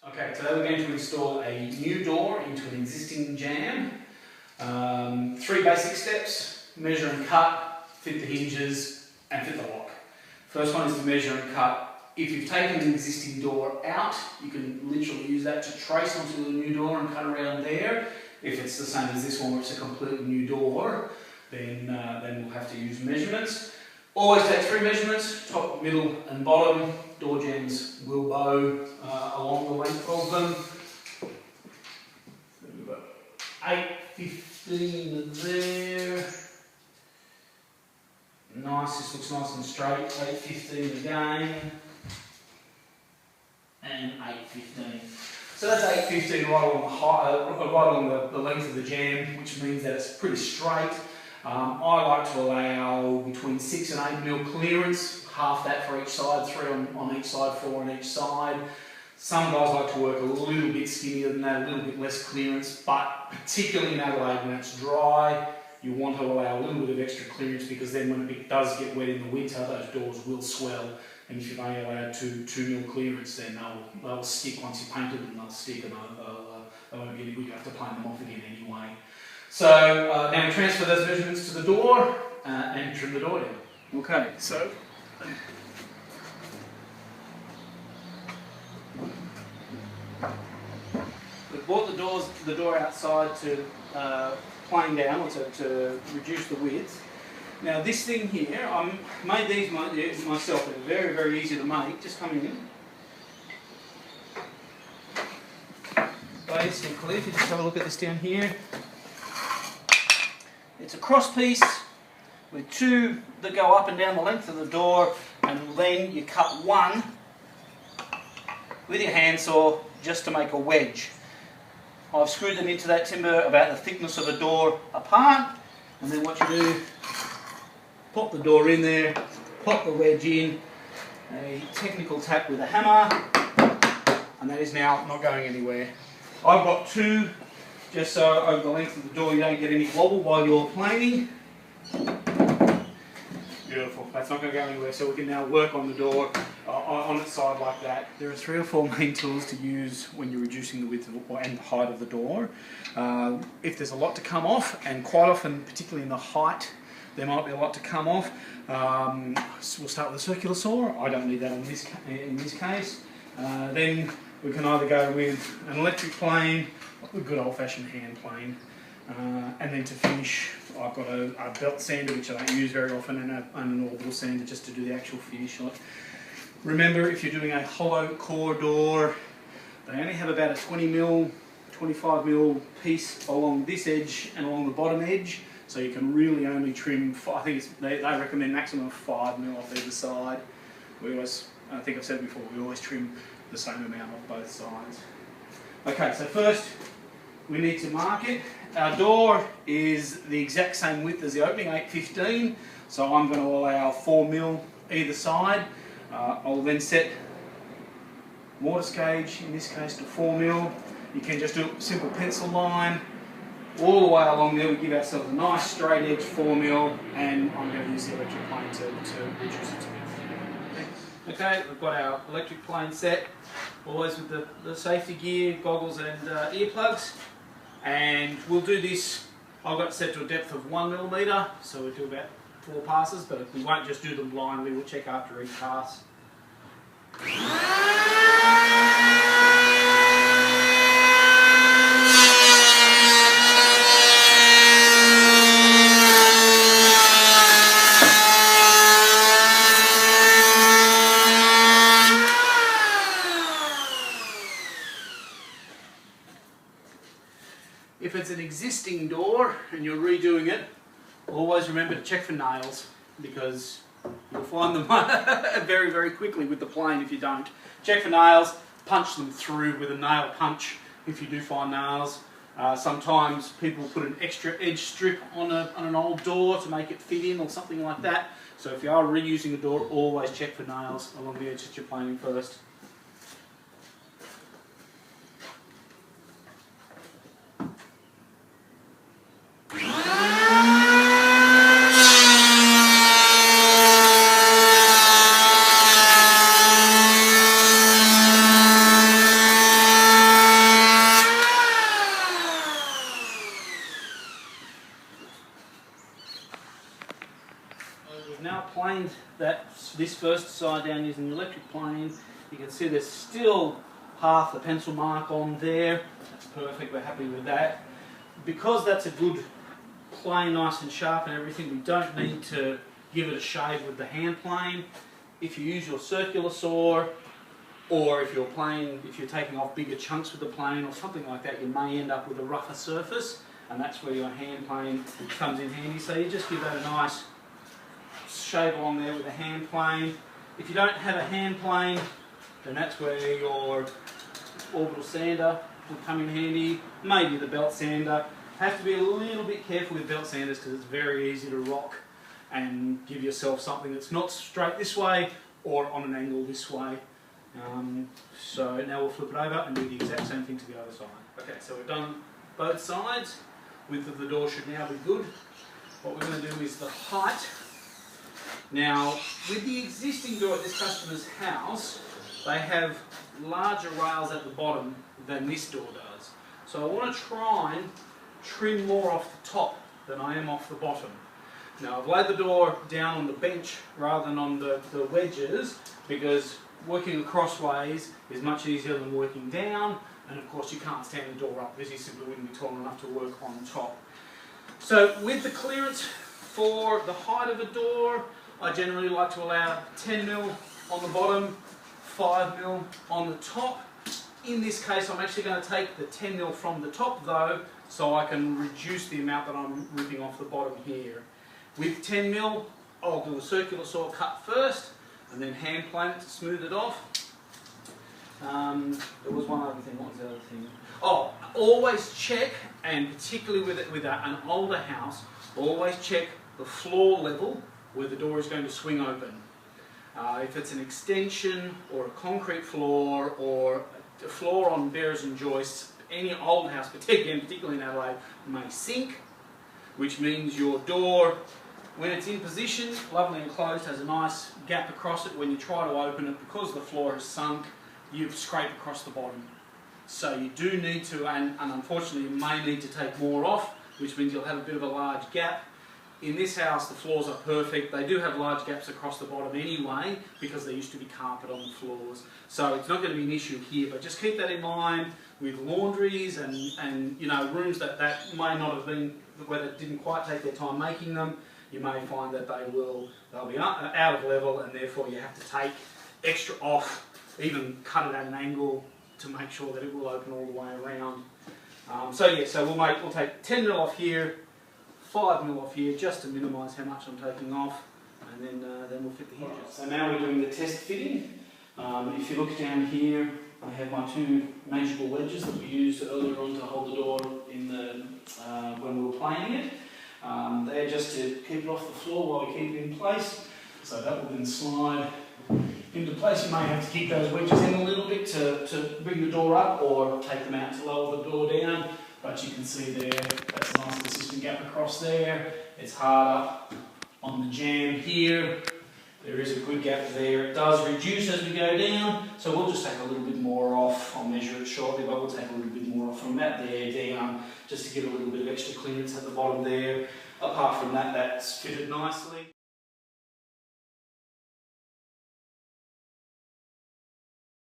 Okay, today we're going to install a new door into an existing jam. 3 basic steps: measure and cut, fit the hinges, and fit the lock. First one is to measure and cut. If you've taken an existing door out, you can literally use that to trace onto the new door and cut around there. If it's the same as this one where it's a completely new door, then we'll have to use measurements. Always take 3 measurements: top, middle and bottom. Door jams will bow along the length of them. So we've got 8.15 there. Nice, this looks nice and straight. 8.15 again. And 8.15. So that's 8.15 right along the length of the jam, which means that it's pretty straight. I like to allow between 6 and 8 mil clearance, half that for each side, 3 on each side, 4 on each side. Some guys like to work a little bit skinnier than that, a little bit less clearance, but particularly in Adelaide when it's dry, you want to allow a little bit of extra clearance, because then when it does get wet in the winter, those doors will swell, and if you've only allowed 2 mil clearance, then they'll stick once you paint it, and they'll stick, and they won't be any good. You have to paint them off again anyway. So now we transfer those measurements to the door and trim the door down. Okay, so we brought the door outside to plane down, or to reduce the width. Now this thing here, I made these myself. They're very, very easy to make. Just come in. Basically, if you just have a look at this down here, it's a cross piece with 2 that go up and down the length of the door, and then you cut 1 with your handsaw just to make a wedge. I've screwed them into that timber about the thickness of a door apart, and then what you do, pop the door in there, pop the wedge in, a technical tap with a hammer, and that is now not going anywhere. I've got 2 just so over the length of the door you don't get any wobble while you're planing. Beautiful, that's not going to go anywhere, so we can now work on the door on its side like that. There are 3 or 4 main tools to use when you're reducing the width and the height of the door. If there's a lot to come off, and quite often, particularly in the height, there might be a lot to come off. So we'll start with a circular saw. I don't need that in this case. Then we can either go with an electric plane, a good old-fashioned hand plane, and then to finish, I've got a belt sander, which I don't use very often, and an orbital sander just to do the actual finish on it. Remember, if you're doing a hollow core door, they only have about a 20 mil, 25 mil piece along this edge and along the bottom edge, so you can really only trim, I think they recommend maximum of 5 mil off either side. I think I've said before, we always trim the same amount off both sides. Okay, so first we need to mark it. Our door is the exact same width as the opening, 8.15, so I'm going to allow 4 mil either side. I'll then set mortise gauge, in this case, to 4 mil. You can just do a simple pencil line all the way along there. We give ourselves a nice straight edge 4 mil, and I'm going to use the electric plane to reduce it to width. Okay, we've got our electric plane set, always with the safety gear, goggles and earplugs. And we'll do this, I've got it set to a depth of 1 millimetre, so we'll do about 4 passes, but we won't just do them blindly, we'll check after each pass. If it's an existing door and you're redoing it, always remember to check for nails, because you'll find them very, very quickly with the plane if you don't. Check for nails, punch them through with a nail punch if you do find nails. Sometimes people put an extra edge strip on an old door to make it fit in or something like that. So if you are reusing a door, always check for nails along the edge that you're planing first. now planed this first side down using the electric plane. You can see there's still half the pencil mark on there. That's perfect, we're happy with that. Because that's a good plane, nice and sharp and everything, we don't need to give it a shave with the hand plane. If you use your circular saw, or if you're taking off bigger chunks with the plane or something like that, you may end up with a rougher surface, and that's where your hand plane comes in handy. So you just give that a nice shave along there with a hand plane. If you don't have a hand plane, then that's where your orbital sander will come in handy, maybe the belt sander. Have to be a little bit careful with belt sanders because it's very easy to rock and give yourself something that's not straight this way or on an angle this way. So now we'll flip it over and do the exact same thing to the other side. Okay, so we've done both sides. Width of the door should now be good. What we're going to do is the height. Now, with the existing door at this customer's house, they have larger rails at the bottom than this door does. So I want to try and trim more off the top than I am off the bottom. Now, I've laid the door down on the bench rather than on the wedges because working crossways is much easier than working down, and of course you can't stand the door up because you simply wouldn't be tall enough to work on top. So with the clearance for the height of a door, I generally like to allow 10 mil on the bottom, 5 mil on the top. In this case I'm actually going to take the 10 mil from the top though, so I can reduce the amount that I'm ripping off the bottom here. With 10 mil, I'll do a circular saw cut first, and then hand plane it to smooth it off. There was one other thing. What was the other thing? Oh, always check, and particularly with an older house, always check the floor level where the door is going to swing open. If it's an extension or a concrete floor or a floor on bearers and joists, any old house, particularly in Adelaide, may sink, which means your door, when it's in position, lovely and closed, has a nice gap across it. When you try to open it, because the floor has sunk, you've scraped across the bottom. So you do need to, and unfortunately you may need to take more off, which means you'll have a bit of a large gap. In this house the floors are perfect. They do have large gaps across the bottom anyway because there used to be carpet on the floors. So it's not going to be an issue here, but just keep that in mind with laundries and you know, rooms that may not have been, where they didn't quite take their time making them. You may find that they'll be out of level, and therefore you have to take extra off, even cut it at an angle to make sure that it will open all the way around. So we'll take 10 mil off here, 5 mil off here, just to minimise how much I'm taking off, and then we'll fit the hinges. So now we're doing the test fitting. If you look down here, I have my two measurable wedges that we used earlier on to hold the door in when we were planing it. They're just to keep it off the floor while we keep it in place. So that will then slide into place. You may have to keep those wedges in a little bit to bring the door up, or take them out to lower the door down. But you can see there, that's a nice consistent gap across there. It's harder on the jamb here. There is a good gap there. It does reduce as we go down, so we'll just take a little bit more off. I'll measure it shortly, but we'll take a little bit more off from that there down, just to get a little bit of extra clearance at the bottom there. Apart from that, that's fitted nicely.